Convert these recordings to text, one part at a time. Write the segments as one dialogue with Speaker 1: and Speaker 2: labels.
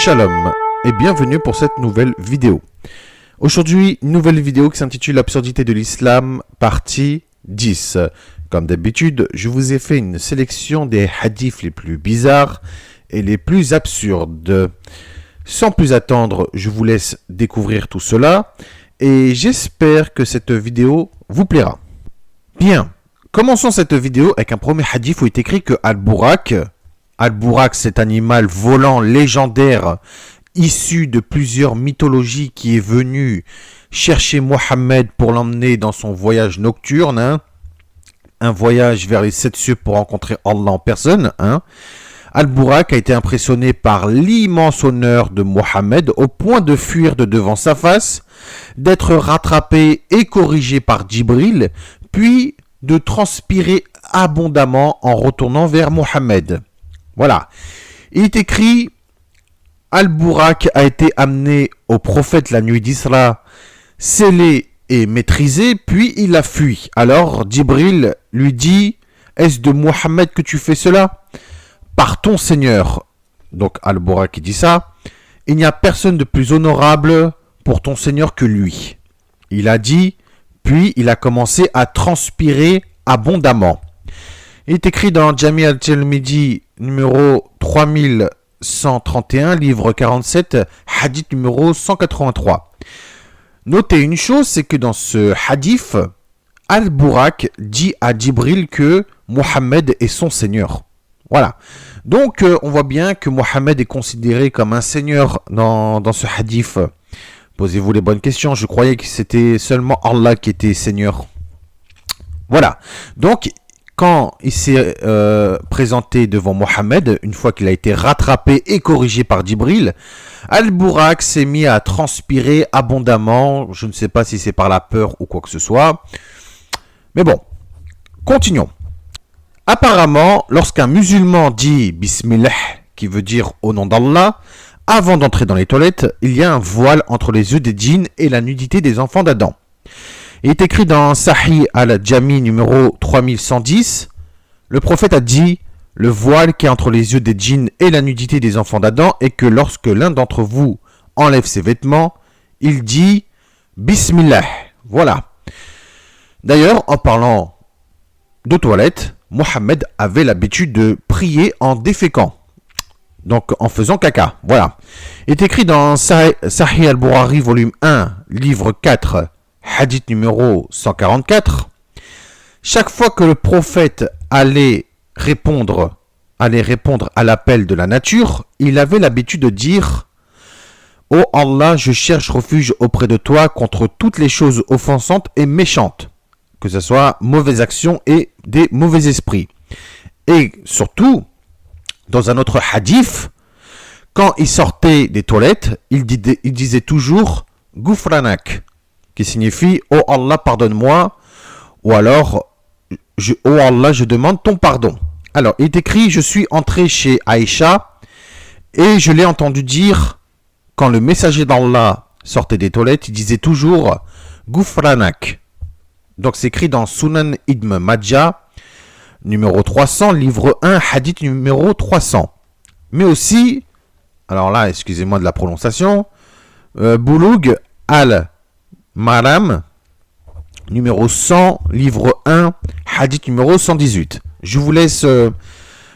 Speaker 1: Shalom et bienvenue pour cette nouvelle vidéo. Aujourd'hui, une nouvelle vidéo qui s'intitule L'absurdité de l'islam, partie 10. Comme d'habitude, je vous ai fait une sélection des hadiths les plus bizarres et les plus absurdes. Sans plus attendre, je vous laisse découvrir tout cela et j'espère que cette vidéo vous plaira. Bien, commençons cette vidéo avec un premier hadith où il est écrit que Al-Burak, cet animal volant légendaire issu de plusieurs mythologies qui est venu chercher Mohammed pour l'emmener dans son voyage nocturne, un voyage vers les 7 cieux pour rencontrer Allah en personne. Al-Burak a été impressionné par l'immense honneur de Mohammed au point de fuir de devant sa face, d'être rattrapé et corrigé par Djibril, puis de transpirer abondamment en retournant vers Mohammed. Voilà. Il est écrit, Al-Burak a été amené au prophète la nuit d'Isra, scellé et maîtrisé, puis il a fui. Alors Djibril lui dit, est-ce de Mohammed que tu fais cela ? Par ton Seigneur. Donc Al-Burak qui dit ça, il n'y a personne de plus honorable pour ton Seigneur que lui. Il a dit, puis il a commencé à transpirer abondamment. Il est écrit dans Jami' al-Tirmidhi numéro 3131, livre 47, hadith numéro 183. Notez une chose, c'est que dans ce hadith, Al-Burak dit à Djibril que Mohammed est son Seigneur. Voilà. Donc, on voit bien que Mohammed est considéré comme un Seigneur dans ce hadith. Posez-vous les bonnes questions. Je croyais que c'était seulement Allah qui était Seigneur. Voilà. Donc, quand il s'est présenté devant Mohammed, une fois qu'il a été rattrapé et corrigé par Djibril, Al-Burak s'est mis à transpirer abondamment. Je ne sais pas si c'est par la peur ou quoi que ce soit. Mais bon, continuons. Apparemment, lorsqu'un musulman dit Bismillah, qui veut dire au nom d'Allah, avant d'entrer dans les toilettes, il y a un voile entre les yeux des djinns et la nudité des enfants d'Adam. Il est écrit dans Sahih al-Jami numéro 3110, le prophète a dit, le voile qui est entre les yeux des djinns et la nudité des enfants d'Adam est que lorsque l'un d'entre vous enlève ses vêtements, il dit Bismillah. Voilà. D'ailleurs, en parlant de toilettes, Mohammed avait l'habitude de prier en déféquant, donc en faisant caca. Voilà. Il est écrit dans Sahih al-Bukhari, volume 1, livre 4, hadith numéro 144. Chaque fois que le prophète allait répondre à l'appel de la nature, il avait l'habitude de dire « Ô Allah, je cherche refuge auprès de toi contre toutes les choses offensantes et méchantes. » que ce soit mauvaises actions et des mauvais esprits. Et surtout, dans un autre hadith, quand il sortait des toilettes, il disait toujours « Gufranak » qui signifie « Oh Allah, pardonne-moi » ou alors « Oh Allah, je demande ton pardon ». Alors, il est écrit « Je suis entré chez Aïcha et je l'ai entendu dire, quand le messager d'Allah sortait des toilettes, il disait toujours « Gufranak ». Donc c'est écrit dans Sunan Ibn Majah, numéro 300, livre 1, hadith numéro 300. Mais aussi, alors là, excusez-moi de la prononciation, Bulugh al-Maram, numéro 100, livre 1, hadith numéro 118. Je vous laisse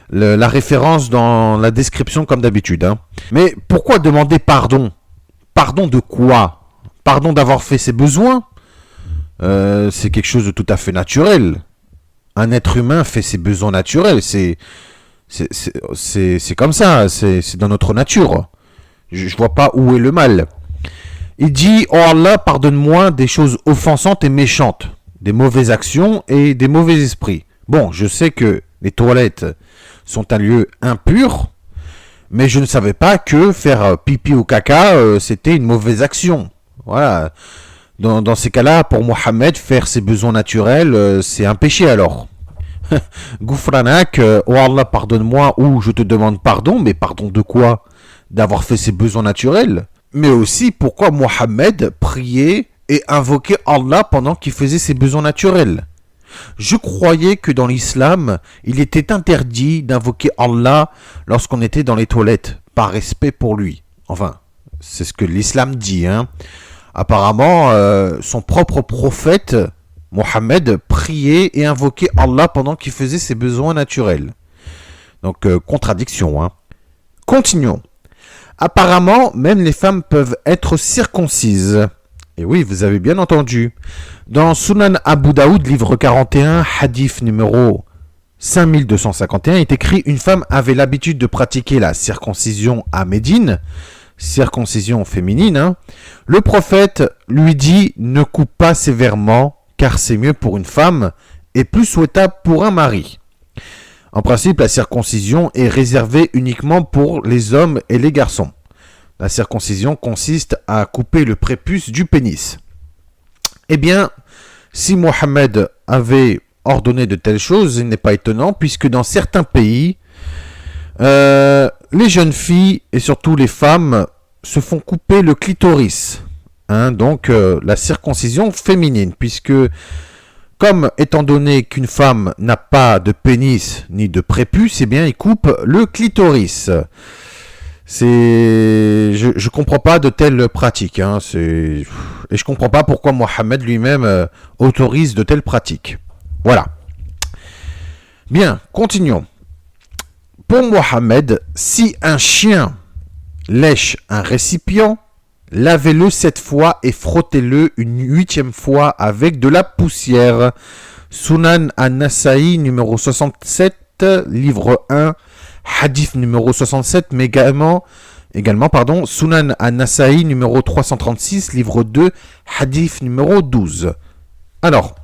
Speaker 1: la référence dans la description comme d'habitude. Mais pourquoi demander pardon ? Pardon de quoi ? Pardon d'avoir fait ses besoins ? C'est quelque chose de tout à fait naturel. Un être humain fait ses besoins naturels. C'est comme ça. C'est dans notre nature. Je vois pas où est le mal. Il dit, oh Allah, pardonne-moi des choses offensantes et méchantes, des mauvaises actions et des mauvais esprits. Bon, je sais que les toilettes sont un lieu impur, mais je ne savais pas que faire pipi ou caca, c'était une mauvaise action. Voilà. Dans ces cas-là, pour Mohammed, faire ses besoins naturels, c'est un péché alors. Gufranak, oh Allah, pardonne-moi, ou je te demande pardon, mais pardon de quoi ? D'avoir fait ses besoins naturels. Mais aussi, pourquoi Mohammed priait et invoquait Allah pendant qu'il faisait ses besoins naturels ? Je croyais que dans l'islam, il était interdit d'invoquer Allah lorsqu'on était dans les toilettes, par respect pour lui. Enfin, c'est ce que l'islam dit. Hein. Apparemment, son propre prophète, Mohammed, priait et invoquait Allah pendant qu'il faisait ses besoins naturels. Donc, contradiction. Hein. Continuons. Apparemment, même les femmes peuvent être circoncises. Et oui, vous avez bien entendu. Dans Sunan Abu Daoud, livre 41, hadith numéro 5251, est écrit « Une femme avait l'habitude de pratiquer la circoncision à Médine, circoncision féminine. Hein. Le prophète lui dit « Ne coupe pas sévèrement, car c'est mieux pour une femme et plus souhaitable pour un mari. » En principe, la circoncision est réservée uniquement pour les hommes et les garçons. La circoncision consiste à couper le prépuce du pénis. Eh bien, si Mohammed avait ordonné de telles choses, il n'est pas étonnant, puisque dans certains pays, les jeunes filles et surtout les femmes se font couper le clitoris. Hein, donc, la circoncision féminine, puisque comme étant donné qu'une femme n'a pas de pénis ni de prépuce, eh bien, il coupe le clitoris. Je comprends pas de telles pratiques. Hein, et je comprends pas pourquoi Mohammed lui-même autorise de telles pratiques. Voilà. Bien, continuons. Pour Mohammed, si un chien lèche un récipient, lavez-le 7 fois et frottez-le une 8e fois avec de la poussière. Sunan an-Nasa'i numéro 67, livre 1, hadith numéro 67, mais également Sunan an-Nasa'i numéro 336, livre 2, hadith numéro 12. Alors,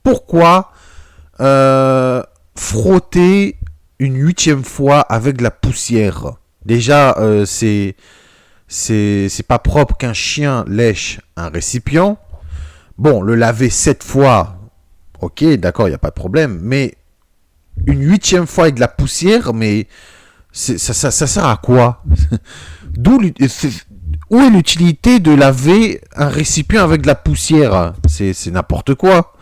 Speaker 1: pourquoi frotter une 8e fois avec de la poussière? Déjà, c'est pas propre qu'un chien lèche un récipient. Bon, le laver 7 fois, ok, d'accord, il n'y a pas de problème. Mais une 8e fois avec de la poussière, mais ça sert à quoi? Où est l'utilité de laver un récipient avec de la poussière? C'est n'importe quoi.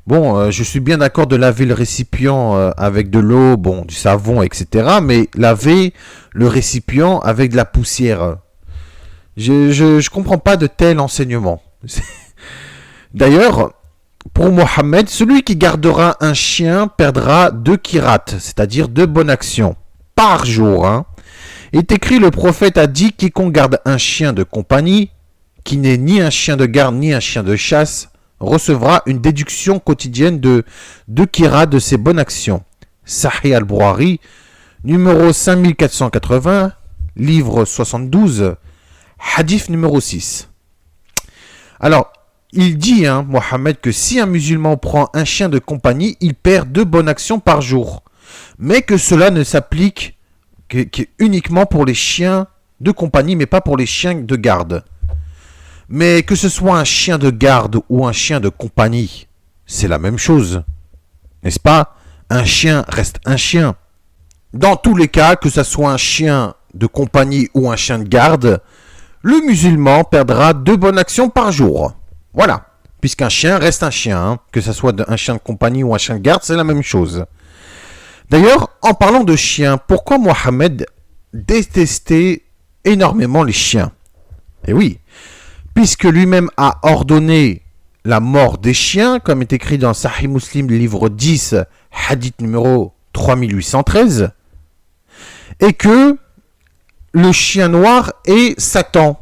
Speaker 1: Bon, je suis bien d'accord de laver le récipient avec de l'eau, bon, du savon, etc. Mais laver le récipient avec de la poussière, je comprends pas de tel enseignement. D'ailleurs, pour Mohammed, celui qui gardera un chien perdra 2 kirats, c'est-à-dire 2 bonnes actions, par jour. Hein. Est écrit, le prophète a dit, quiconque garde un chien de compagnie, qui n'est ni un chien de garde ni un chien de chasse, recevra une déduction quotidienne de 2 kirats de ses bonnes actions. Sahih al-Bukhari, numéro 5480, livre 72, hadith numéro 6. Alors, il dit, Mohammed, que si un musulman prend un chien de compagnie, il perd 2 bonnes actions par jour. Mais que cela ne s'applique uniquement pour les chiens de compagnie, mais pas pour les chiens de garde. Mais que ce soit un chien de garde ou un chien de compagnie, c'est la même chose. N'est-ce pas? Un chien reste un chien. Dans tous les cas, que ce soit un chien de compagnie ou un chien de garde, le musulman perdra 2 bonnes actions par jour. Voilà. Puisqu'un chien reste un chien. Hein. Que ce soit un chien de compagnie ou un chien de garde, c'est la même chose. D'ailleurs, en parlant de chiens, pourquoi Mohammed détestait énormément les chiens? Eh oui, puisque lui-même a ordonné la mort des chiens, comme est écrit dans Sahih Muslim, livre 10, hadith numéro 3813, et que le chien noir est Satan.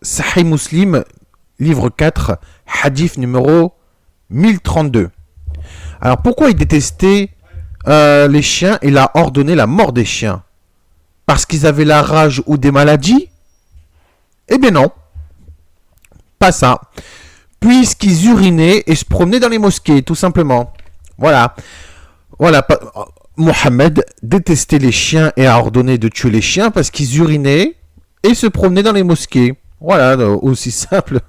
Speaker 1: Sahih Muslim, livre 4, hadith numéro 1032. Alors pourquoi il détestait les chiens? Il a ordonné la mort des chiens. Parce qu'ils avaient la rage ou des maladies? Eh bien non. Pas ça. Puisqu'ils urinaient et se promenaient dans les mosquées, tout simplement. Voilà. Mohammed détestait les chiens et a ordonné de tuer les chiens parce qu'ils urinaient et se promenaient dans les mosquées. Voilà, aussi simple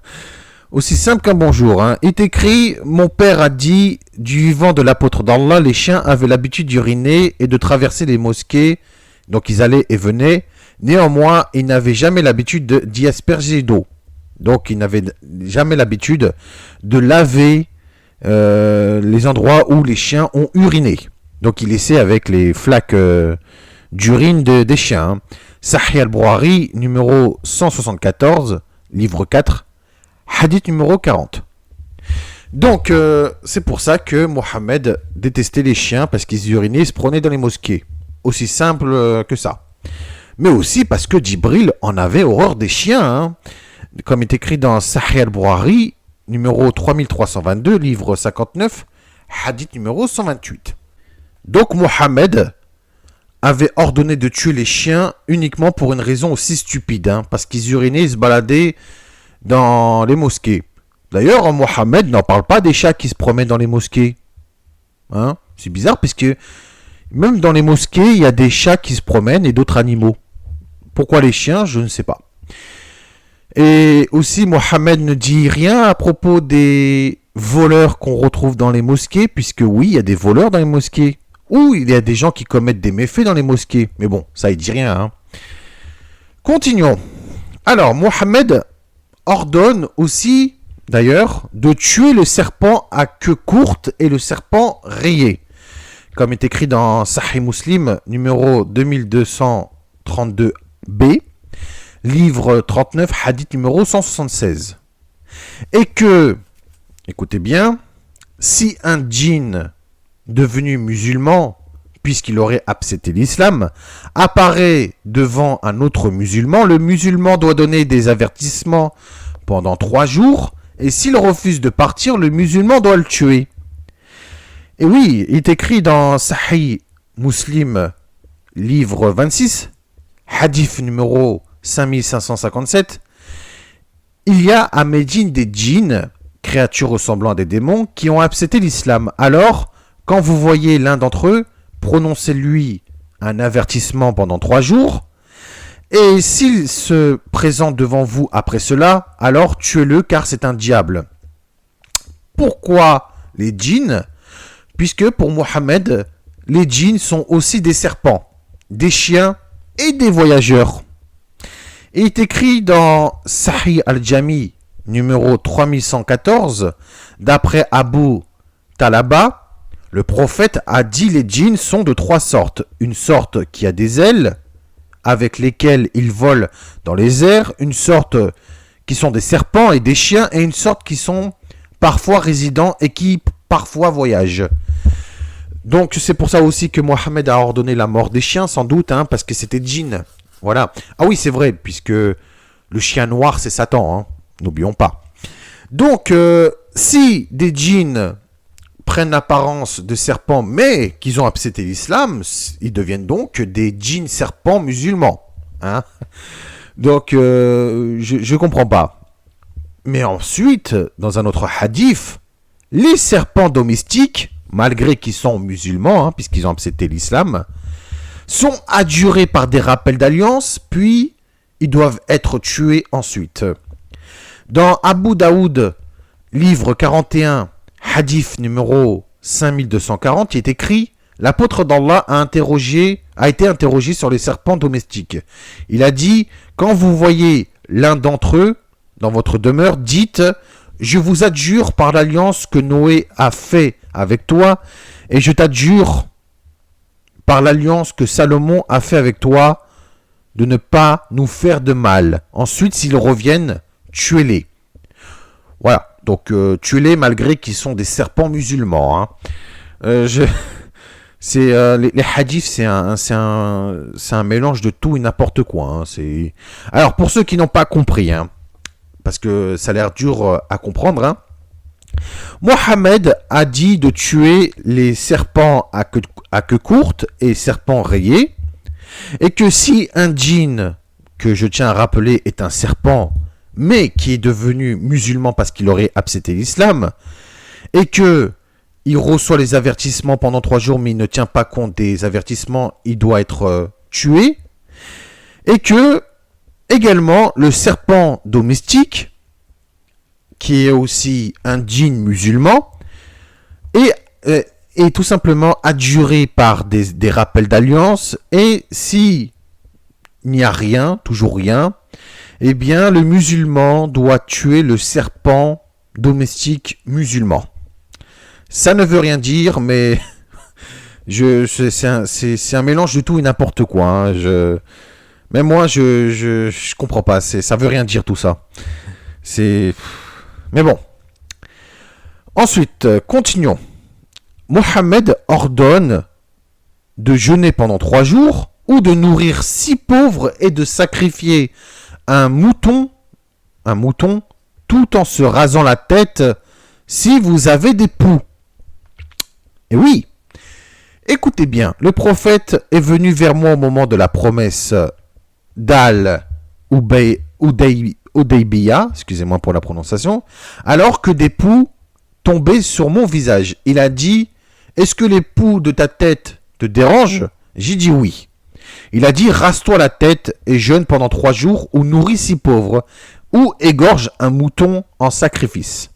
Speaker 1: qu'un bonjour. Hein. Il est écrit, mon père a dit, du vivant de l'apôtre d'Allah, les chiens avaient l'habitude d'uriner et de traverser les mosquées, donc ils allaient et venaient. Néanmoins, ils n'avaient jamais l'habitude d'y asperger d'eau. Donc, ils n'avaient jamais l'habitude de laver les endroits où les chiens ont uriné. Donc, ils laissaient avec les flaques d'urine des chiens. Hein. Sahih al-Bukhari, numéro 174, livre 4, hadith numéro 40. Donc, c'est pour ça que Mohammed détestait les chiens, parce qu'ils urinaient et se prenaient dans les mosquées. Aussi simple que ça. Mais aussi parce que Djibril en avait horreur des chiens, hein. Comme est écrit dans Sahih al-Bukhari, numéro 3322, livre 59, hadith numéro 128. Donc Mohammed avait ordonné de tuer les chiens uniquement pour une raison aussi stupide, hein, parce qu'ils urinaient et se baladaient dans les mosquées. D'ailleurs, Mohammed n'en parle pas des chats qui se promènent dans les mosquées. Hein, c'est bizarre, puisque même dans les mosquées, il y a des chats qui se promènent et d'autres animaux. Pourquoi les chiens, je ne sais pas. Et aussi, Mohammed ne dit rien à propos des voleurs qu'on retrouve dans les mosquées, puisque oui, il y a des voleurs dans les mosquées. Ou il y a des gens qui commettent des méfaits dans les mosquées. Mais bon, ça, il dit rien. Hein. Continuons. Alors, Mohammed ordonne aussi, d'ailleurs, de tuer le serpent à queue courte et le serpent rayé. Comme est écrit dans Sahih Muslim, numéro 2232b, livre 39, hadith numéro 176. Et que, écoutez bien, si un djinn devenu musulman, puisqu'il aurait accepté l'islam, apparaît devant un autre musulman, le musulman doit donner des avertissements pendant 3 jours, et s'il refuse de partir, le musulman doit le tuer. Et oui, il est écrit dans Sahih Muslim, livre 26, hadith numéro 5557, il y a à Médine des djinns, créatures ressemblant à des démons, qui ont accepté l'islam. Alors, quand vous voyez l'un d'entre eux, prononcez-lui un avertissement pendant 3 jours, et s'il se présente devant vous après cela, alors tuez-le car c'est un diable. Pourquoi les djinns ? Puisque pour Mohammed, les djinns sont aussi des serpents, des chiens et des voyageurs. Il est écrit dans Sahih al-Jami, numéro 3114, d'après Abu Talaba, le prophète a dit les djinns sont de 3 sortes. Une sorte qui a des ailes, avec lesquelles ils volent dans les airs, une sorte qui sont des serpents et des chiens, et une sorte qui sont parfois résidents et qui parfois voyagent. Donc c'est pour ça aussi que Mohammed a ordonné la mort des chiens, sans doute, hein, parce que c'était djinn. Voilà. Ah oui, c'est vrai, puisque le chien noir, c'est Satan, hein. N'oublions pas. Donc, si des djinns prennent l'apparence de serpents, mais qu'ils ont accepté l'islam, ils deviennent donc des djinns serpents musulmans. Hein. Donc, je comprends pas. Mais ensuite, dans un autre hadith, les serpents domestiques, malgré qu'ils sont musulmans, hein, puisqu'ils ont accepté l'islam, sont adjurés par des rappels d'alliance, puis ils doivent être tués ensuite. Dans Abu Daoud, livre 41, hadith numéro 5240, il est écrit « L'apôtre d'Allah a été interrogé sur les serpents domestiques. Il a dit « Quand vous voyez l'un d'entre eux dans votre demeure, dites « Je vous adjure par l'alliance que Noé a fait avec toi, et je t'adjure par l'alliance que Salomon a fait avec toi, de ne pas nous faire de mal. Ensuite, s'ils reviennent, tuez-les. » Voilà, donc tuez-les malgré qu'ils sont des serpents musulmans. Hein. Les hadiths, c'est un mélange de tout et n'importe quoi. Hein. Alors, pour ceux qui n'ont pas compris, hein, parce que ça a l'air dur à comprendre, hein, Mohammed a dit de tuer les serpents à queue courte et serpents rayés, et que si un djinn, que je tiens à rappeler est un serpent, mais qui est devenu musulman parce qu'il aurait accepté l'islam, et que il reçoit les avertissements pendant 3 jours, mais il ne tient pas compte des avertissements, il doit être tué, et que également le serpent domestique, qui est aussi un djinn musulman, est tout simplement adjuré par des rappels d'alliance, et s'il n'y a rien, toujours rien, eh bien le musulman doit tuer le serpent domestique musulman. Ça ne veut rien dire, mais c'est un mélange de tout et n'importe quoi. Hein. Mais moi, je comprends pas. Ça veut rien dire tout ça. C'est... Mais bon. Ensuite, continuons. Mohammed ordonne de jeûner pendant 3 jours ou de nourrir 6 pauvres et de sacrifier un mouton tout en se rasant la tête si vous avez des poux. Et oui, écoutez bien, le prophète est venu vers moi au moment de la promesse d'Al-Udaybiyah, excusez-moi pour la prononciation, alors que des poux tombaient sur mon visage. Il a dit, est-ce que les poux de ta tête te dérangent? J'ai dit oui. Il a dit, rase-toi la tête et jeûne pendant 3 jours ou nourris 6 pauvres ou égorge un mouton en sacrifice.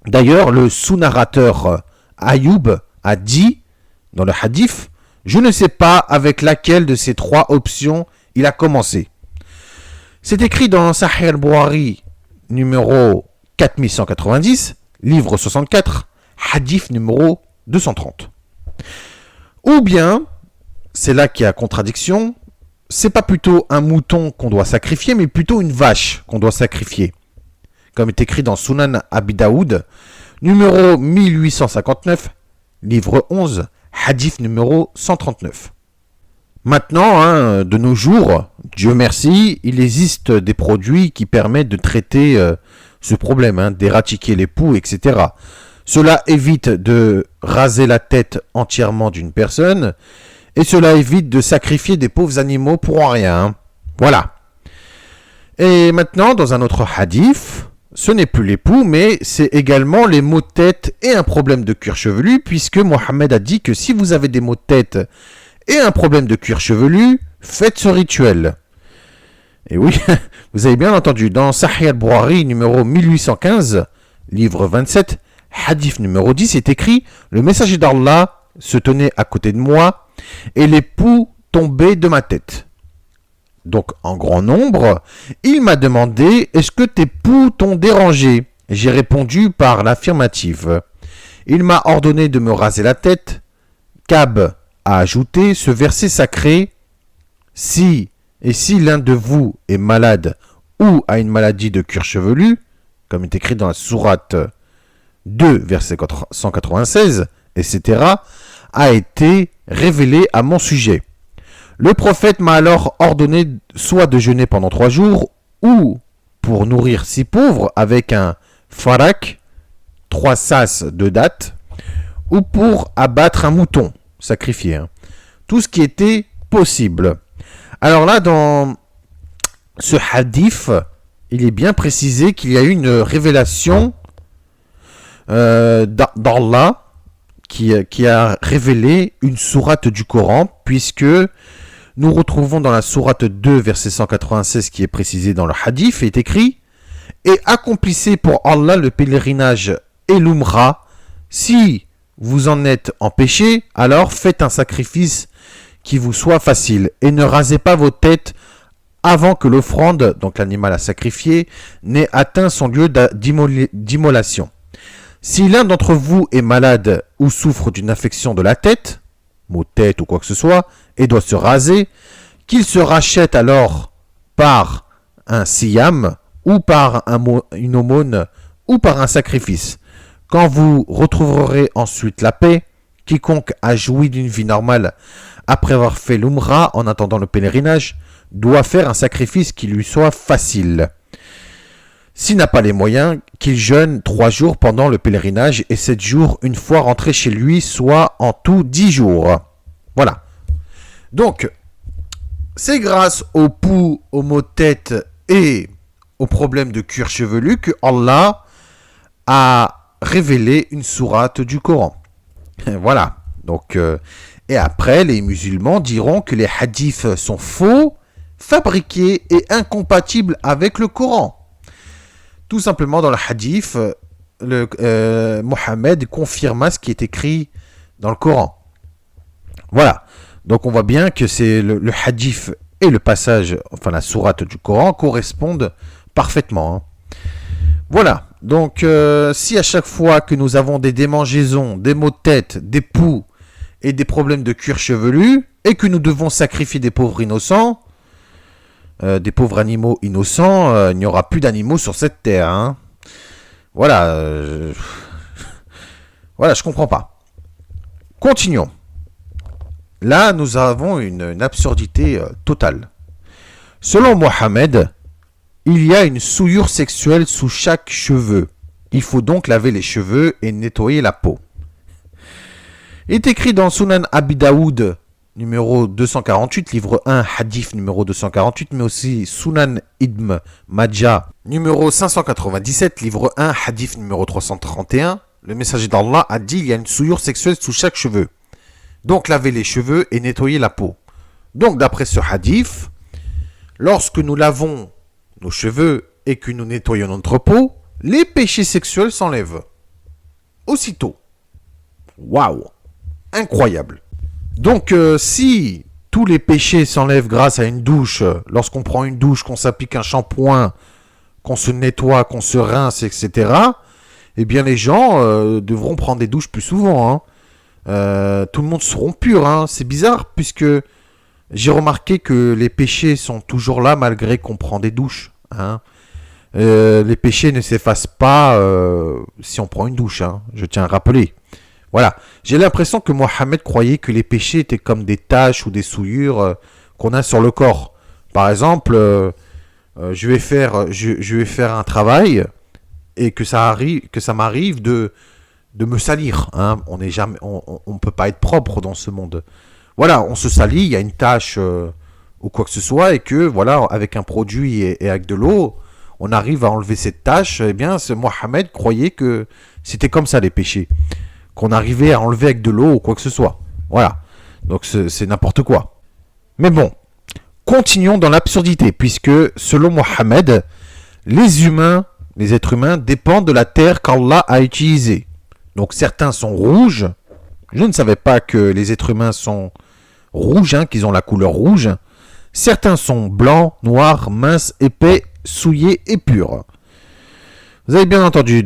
Speaker 1: D'ailleurs, le sous-narrateur Ayoub a dit dans le hadith, je ne sais pas avec laquelle de ces 3 options il a commencé. C'est écrit dans Sahih al-Bukhari numéro 4190, livre 64, hadith numéro 230. Ou bien, c'est là qu'il y a contradiction, c'est pas plutôt un mouton qu'on doit sacrifier, mais plutôt une vache qu'on doit sacrifier. Comme est écrit dans Sunan Abi Daoud, numéro 1859, livre 11, hadith numéro 139. Maintenant, de nos jours, Dieu merci, il existe des produits qui permettent de traiter ce problème, d'éradiquer les poux, etc. Cela évite de raser la tête entièrement d'une personne et cela évite de sacrifier des pauvres animaux pour rien. Voilà. Et maintenant, dans un autre hadith, ce n'est plus les poux, mais c'est également les maux de tête et un problème de cuir chevelu, puisque Mohammed a dit que si vous avez des maux de tête et un problème de cuir chevelu, faites ce rituel. Et oui, vous avez bien entendu, dans Sahih al-Bukhari numéro 1815, livre 27, hadith numéro 10, est écrit « Le messager d'Allah se tenait à côté de moi et les poux tombaient de ma tête. » Donc en grand nombre, il m'a demandé « Est-ce que tes poux t'ont dérangé ?» J'ai répondu par l'affirmative. Il m'a ordonné de me raser la tête. Kab a ajouté ce verset sacré « Si l'un de vous est malade ou a une maladie de cuir chevelu, comme est écrit dans la sourate 2, verset 196, etc., a été révélé à mon sujet. Le prophète m'a alors ordonné soit de jeûner pendant 3 jours, ou pour nourrir 6 pauvres avec un farak, 3 sas de dattes, ou pour abattre un mouton, sacrifié. Tout ce qui était possible. Alors là, dans ce hadith, il est bien précisé qu'il y a eu une révélation d'Allah qui a révélé une sourate du Coran, puisque nous retrouvons dans la sourate 2, verset 196, qui est précisé dans le hadith, est écrit « Et accomplissez pour Allah le pèlerinage et l'umra. Si vous en êtes empêché, alors faites un sacrifice qui vous soit facile, et ne rasez pas vos têtes avant que l'offrande, donc l'animal à sacrifier, n'ait atteint son lieu d'immolation. Si l'un d'entre vous est malade ou souffre d'une affection de la tête, maux de tête ou quoi que ce soit, et doit se raser, qu'il se rachète alors par un siyam, ou par une aumône, ou par un sacrifice. Quand vous retrouverez ensuite la paix, quiconque a joui d'une vie normale après avoir fait l'umra en attendant le pèlerinage, doit faire un sacrifice qui lui soit facile. S'il n'a pas les moyens, qu'il jeûne 3 jours pendant le pèlerinage et 7 jours une fois rentré chez lui, soit en tout 10 jours. Voilà. Donc, c'est grâce aux poux, aux maux de tête et aux problèmes de cuir chevelu que Allah a révélé une sourate du Coran. Voilà. Donc, et après, les musulmans diront que les hadiths sont faux, fabriqués et incompatibles avec le Coran. Tout simplement, dans le hadith, Mohammed confirma ce qui est écrit dans le Coran. Voilà. Donc on voit bien que c'est le hadith et le passage, enfin la sourate du Coran, correspondent parfaitement. Voilà. Donc si à chaque fois que nous avons des démangeaisons, des maux de tête, des poux, et des problèmes de cuir chevelu, et que nous devons sacrifier des pauvres innocents, des pauvres animaux innocents, il n'y aura plus d'animaux sur cette terre. Hein. Voilà, voilà, je comprends pas. Continuons. Là, nous avons une absurdité totale. Selon Mohammed, il y a une souillure sexuelle sous chaque cheveu. Il faut donc laver les cheveux et nettoyer la peau. Il est écrit dans Sunan Abi Daoud, numéro 248, livre 1, hadith numéro 248, mais aussi Sunan Ibn Majah, numéro 597, livre 1, hadith numéro 331. Le messager d'Allah a dit il y a une souillure sexuelle sous chaque cheveu. Donc lavez les cheveux et nettoyez la peau. Donc d'après ce hadith, lorsque nous lavons nos cheveux et que nous nettoyons notre peau, les péchés sexuels s'enlèvent. Aussitôt. Waouh! Incroyable. Donc si tous les péchés s'enlèvent grâce à une douche, lorsqu'on prend une douche, qu'on s'applique un shampoing, qu'on se nettoie, qu'on se rince, etc., eh bien les gens devront prendre des douches plus souvent. Hein. Tout le monde seront purs. Hein. C'est bizarre puisque j'ai remarqué que les péchés sont toujours là malgré qu'on prend des douches. Hein. Les péchés ne s'effacent pas si on prend une douche. Hein. Je tiens à rappeler. Voilà. J'ai l'impression que Mohammed croyait que les péchés étaient comme des taches ou des souillures qu'on a sur le corps. Par exemple, je vais faire un travail et que ça m'arrive de me salir. Hein. On ne peut pas être propre dans ce monde. Voilà, on se salit, il y a une tache ou quoi que ce soit, et que voilà, avec un produit et avec de l'eau, on arrive à enlever cette tache. Eh bien, Mohammed croyait que c'était comme ça les péchés, qu'on arrivait à enlever avec de l'eau ou quoi que ce soit. Voilà, donc c'est n'importe quoi. Mais bon, continuons dans l'absurdité, puisque selon Mohammed, les êtres humains dépendent de la terre qu'Allah a utilisée. Donc certains sont rouges. Je ne savais pas que les êtres humains sont rouges, hein, qu'ils ont la couleur rouge. Certains sont blancs, noirs, minces, épais, souillés et purs. Vous avez bien entendu,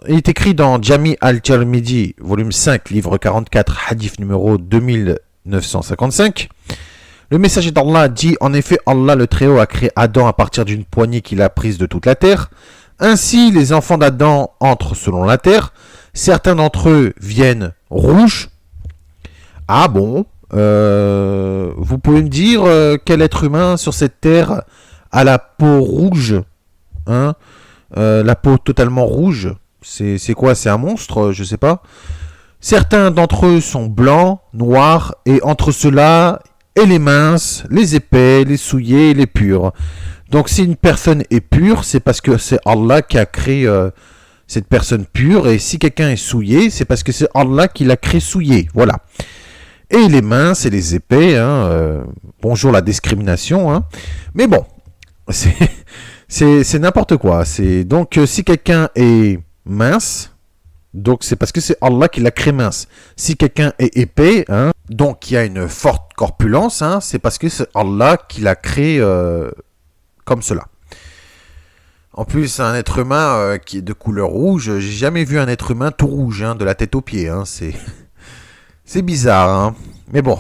Speaker 1: il est écrit dans Jami al-Tirmidhi, volume 5, livre 44, hadith numéro 2955. Le messager d'Allah dit, en effet, Allah le Très-Haut a créé Adam à partir d'une poignée qu'il a prise de toute la terre. Ainsi, les enfants d'Adam entrent selon la terre. Certains d'entre eux viennent rouges. Ah bon, vous pouvez me dire quel être humain sur cette terre a la peau rouge, hein, la peau totalement rouge. C'est quoi? C'est un monstre? Je sais pas. Certains d'entre eux sont blancs, noirs, et entre ceux-là, et les minces, les épais, les souillés, les purs. Donc si une personne est pure, c'est parce que c'est Allah qui a créé cette personne pure, et si quelqu'un est souillé, c'est parce que c'est Allah qui l'a créé souillé. Voilà. Et les minces et les épais, hein, bonjour la discrimination, hein. Mais bon, c'est n'importe quoi. Donc si quelqu'un est mince, donc c'est parce que c'est Allah qui l'a créé mince. Si quelqu'un est épais, hein, donc il y a une forte corpulence, hein, c'est parce que c'est Allah qui l'a créé comme cela. En plus, un être humain qui est de couleur rouge, j'ai jamais vu un être humain tout rouge, hein, de la tête aux pieds. Hein, c'est bizarre. Hein. Mais bon,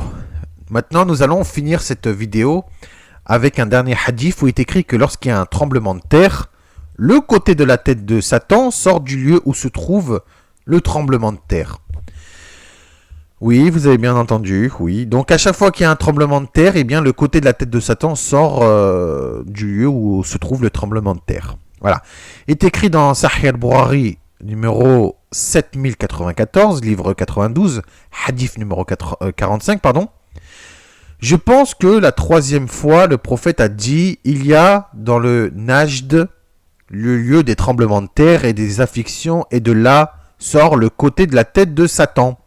Speaker 1: maintenant nous allons finir cette vidéo avec un dernier hadith où il est écrit que lorsqu'il y a un tremblement de terre, le côté de la tête de Satan sort du lieu où se trouve le tremblement de terre. Oui, vous avez bien entendu, oui. Donc à chaque fois qu'il y a un tremblement de terre, eh bien le côté de la tête de Satan sort du lieu où se trouve le tremblement de terre. Voilà. Il est écrit dans Sahih al-Bukhari, numéro 7094, livre 92, hadith numéro 45, pardon. Je pense que la troisième fois, le prophète a dit, il y a dans le Najd, le lieu des tremblements de terre et des afflictions, et de là sort le côté de la tête de Satan.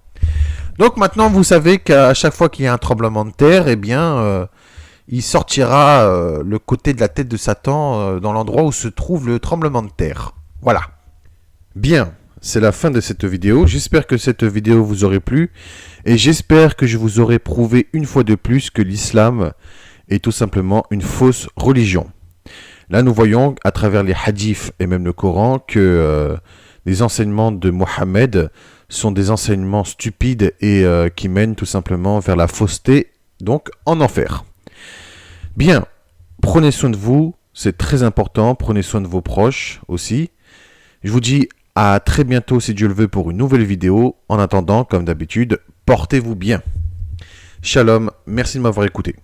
Speaker 1: Donc maintenant, vous savez qu'à chaque fois qu'il y a un tremblement de terre, eh bien, il sortira le côté de la tête de Satan dans l'endroit où se trouve le tremblement de terre. Voilà. Bien, c'est la fin de cette vidéo. J'espère que cette vidéo vous aurait plu. Et j'espère que je vous aurai prouvé une fois de plus que l'islam est tout simplement une fausse religion. Là, nous voyons à travers les hadiths et même le Coran que les enseignements de Mohammed sont des enseignements stupides et qui mènent tout simplement vers la fausseté, donc en enfer. Bien, prenez soin de vous, c'est très important, prenez soin de vos proches aussi. Je vous dis à très bientôt si Dieu le veut pour une nouvelle vidéo. En attendant, comme d'habitude, portez-vous bien. Shalom, merci de m'avoir écouté.